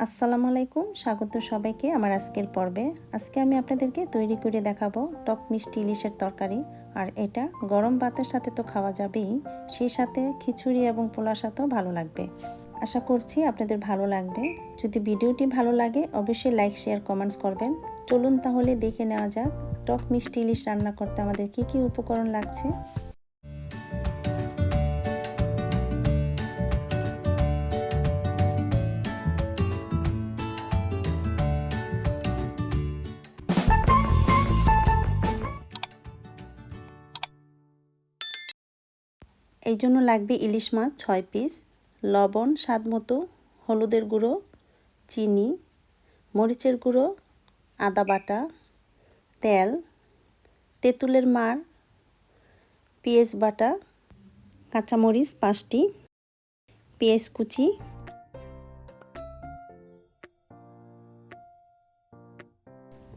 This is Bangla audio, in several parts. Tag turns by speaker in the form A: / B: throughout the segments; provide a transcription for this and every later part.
A: আসসালামু আলাইকুম, স্বাগত সবাইকে আমার আজকের পর্বে। আজকে আমি আপনাদেরকে তৈরি করে দেখাবো টক মিষ্টি ইলিশের তরকারি। আর এটা গরম ভাতের সাথে তো খাওয়া যাবেই, সেই সাথে খিচুড়ি এবং পোলার সাথেও ভালো লাগবে। আশা করছি আপনাদের ভালো লাগবে। যদি ভিডিওটি ভালো লাগে অবশ্যই লাইক, শেয়ার, কমেন্টস করবেন। চলুন তাহলে দেখে নেওয়া যাক টক মিষ্টি ইলিশ রান্না করতে আমাদের কি কি উপকরণ লাগছে। এই জন্য লাগবে ইলিশ মাছ 6 পিস, লবণ স্বাদ মতো, হলুদের গুঁড়ো, চিনি, মরিচের গুঁড়ো, আদা বাটা, তেল, তেঁতুলের মাড়, পেঁয়াজ বাটা, কাঁচামরিচ 5টি, পেঁয়াজ কুচি,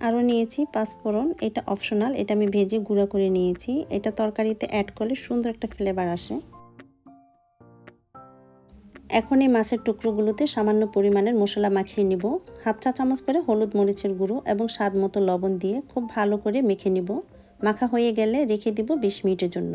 A: আরও নিয়েছি 5 ফোড়ন। এটা অপশনাল, এটা আমি ভেজে গুঁড়া করে নিয়েছি। এটা তরকারিতে অ্যাড করলে সুন্দর একটা ফ্লেভার আসে। এখন এই মাছের টুকরোগুলোতে সামান্য পরিমাণের মশলা মাখিয়ে নিব। হাফ চা চামচ করে হলুদ মরিচের গুঁড়ো এবং স্বাদ মতো লবণ দিয়ে খুব ভালো করে মেখে নিব। মাখা হয়ে গেলে রেখে দিব 20 মিনিটের জন্য।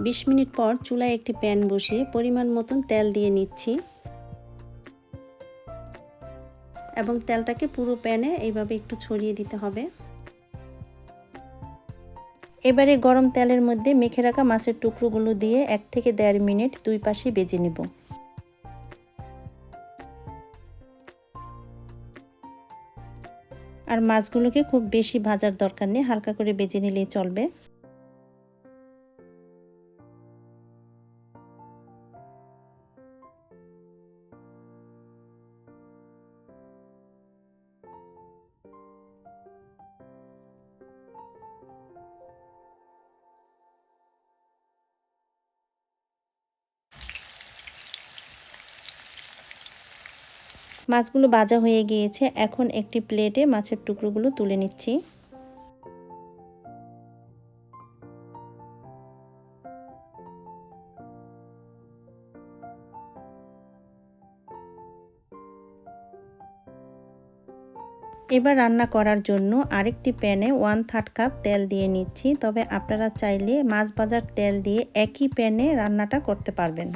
A: বিশ মিনিট পর চুলায় একটি প্যান বসিয়ে পরিমাণ মতন তেল দিয়ে নিচ্ছি এবং তেলটাকে পুরো প্যানে এইভাবে একটু ছড়িয়ে দিতে হবে। এবারে গরম তেলের মধ্যে মেখে রাখা মাছের টুকরোগুলো দিয়ে 1 থেকে 1.5 মিনিট দুই পাশে ভেজে নিব। আর মাছগুলোকে খুব বেশি ভাজার দরকার নেই, হালকা করে ভেজে নিলেই চলবে। মাছগুলো ভাজা হয়ে গিয়েছে, এখন একটি প্লেটে মাছের টুকরোগুলো তুলে নিচ্ছি। এবার রান্না করার জন্য আরেকটি প্যানে 1/3 কাপ তেল দিয়ে নিচ্ছি। তবে আপনারা চাইলে মাছ ভাজার তেল দিয়ে একই প্যানে রান্নাটা করতে পারবেন।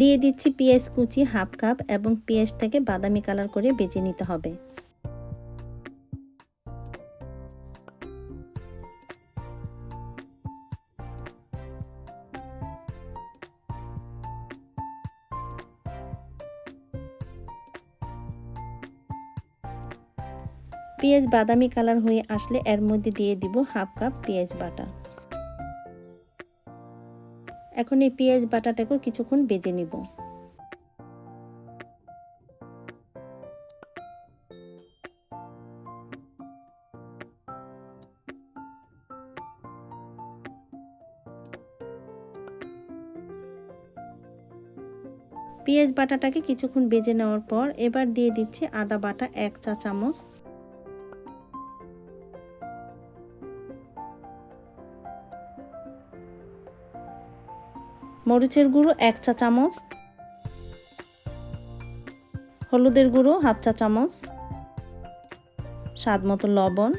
A: দিয়ে দিচ্ছি পেঁয়াজ কুচি হাফ কাপ এবং পেঁয়াজটাকে বাদামি কালার করে ভেজে নিতে হবে। পেঁয়াজ বাদামি কালার হয়ে আসলে এর মধ্যে দিয়ে দিব হাফ কাপ পেঁয়াজ বাটা। এখন এই পেঁয়াজ বাটাটাকেও কিছুক্ষণ ভেজে নিব। পেঁয়াজ বাটাটাকে কিছুক্ষণ ভেজে নেওয়ার পর এবার দিয়ে দিচ্ছি আদা বাটা 1 চা চামচ, মরিচের গুঁড়ো 1 চা চামচ, হলুদের গুঁড়ো হাফ চা চামচ, স্বাদ মতো লবণ।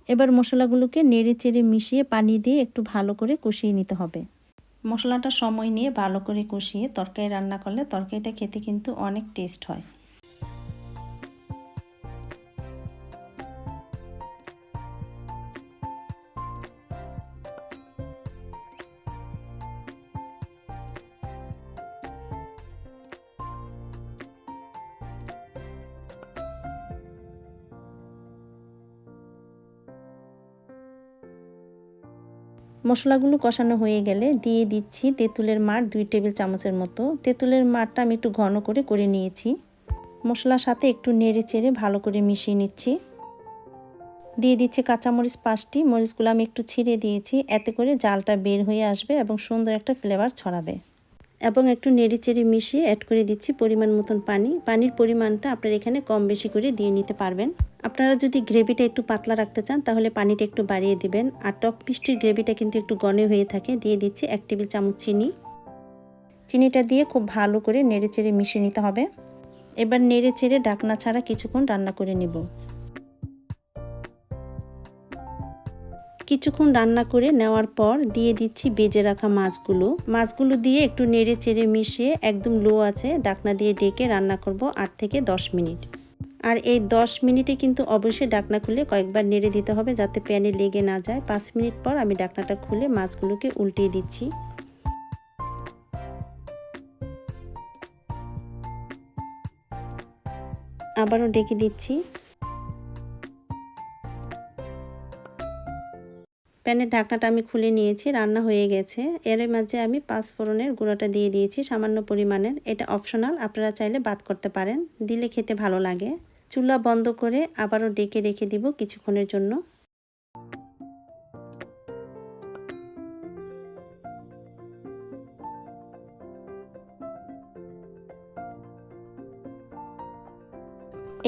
A: এবার মশলাগুলোকে নেড়ে চেড়ে মিশিয়ে পানি দিয়ে একটু ভালো করে কষিয়ে নিতে হবে। মশলাটা সময় নিয়ে ভালো করে কষিয়ে তরকারি রান্না করলে তরকারিটা খেতে কিন্তু অনেক টেস্ট হয়। মশলাগুলো কষানো হয়ে গেলে দিয়ে দিচ্ছি তেঁতুলের মাড় 2 টেবিল চামচের মতো। তেঁতুলের মাড়টা আমি একটু ঘন করে নিয়েছি। মশলার সাথে একটু নেড়ে চেড়ে ভালো করে মিশিয়ে নিচ্ছি। দিয়ে দিচ্ছি কাঁচামরিচ 5টি। মরিচগুলো আমি একটু ছিঁড়ে দিয়েছি, এতে করে জালটা বের হয়ে আসবে এবং সুন্দর একটা ফ্লেভার ছড়াবে। এবং একটু নেড়েচেড়ে মিশিয়ে অ্যাড করে দিচ্ছি পরিমাণ মতন পানি। পানির পরিমাণটা আপনারা এখানে কম বেশি করে দিয়ে নিতে পারবেন। আপনারা যদি গ্রেভিটা একটু পাতলা রাখতে চান তাহলে পানিটা একটু বাড়িয়ে দিবেন। আর টক মিষ্টির গ্রেভিটা কিন্তু একটু ঘন হয়ে থাকে। দিয়ে দিচ্ছি 1 টেবিল চামচ চিনি। চিনিটা দিয়ে খুব ভালো করে নেড়েচেড়ে মিশিয়ে নিতে হবে। এবার নেড়েচেড়ে ঢাকনা ছাড়া কিছুক্ষণ রান্না করে নেব। কিছুক্ষণ রান্না করে নেওয়ার পর দিয়ে দিচ্ছি ভেজে রাখা মাছগুলো দিয়ে একটু নেড়ে চেড়ে মিশিয়ে একদম লো আছে ঢাকনা দিয়ে ঢেকে রান্না করব 8 থেকে 10 মিনিট। আর এই 10 মিনিটে কিন্তু অবশ্যই ঢাকনা খুলে কয়েকবার নেড়ে দিতে হবে যাতে প্যানে লেগে না যায়। 5 মিনিট পর আমি ঢাকনাটা খুলে মাছগুলোকে উল্টিয়ে দিচ্ছি। আবারও ঢেকে দিচ্ছি। প্যানের ঢাকনাটা আমি খুলে নিয়েছি, রান্না হয়ে গেছে। এর মাঝে আমি 5 ফোড়নের গুঁড়োটা দিয়ে দিয়েছি সামান্য পরিমাণের। এটা অপশনাল, আপনারা চাইলে বাদ করতে পারেন, দিলে খেতে ভালো লাগে। চুলা বন্ধ করে আবারও ঢেকে রেখে দিব কিছুক্ষণের জন্য।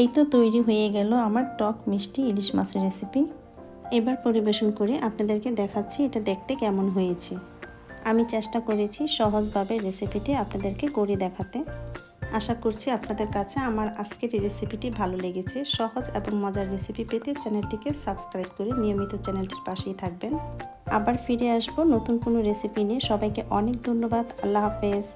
A: এই তো তৈরি হয়ে গেল আমার টক মিষ্টি ইলিশ মাছের রেসিপি। এবার পরিবেশন করে আপনাদেরকে দেখাচ্ছি এটা দেখতে কেমন হয়েছে। আমি চেষ্টা করেছি সহজভাবে রেসিপিটি আপনাদেরকে করে দেখাতে। আশা করছি আপনাদের কাছে আমার আজকের এই রেসিপিটি ভালো লেগেছে। সহজ এবং মজার রেসিপি পেতে চ্যানেলটিকে সাবস্ক্রাইব করে নিয়মিত চ্যানেলটির পাশেই থাকবেন। আবার ফিরে আসবো নতুন কোনো রেসিপি নিয়ে। সবাইকে অনেক ধন্যবাদ। আল্লাহ হাফেজ।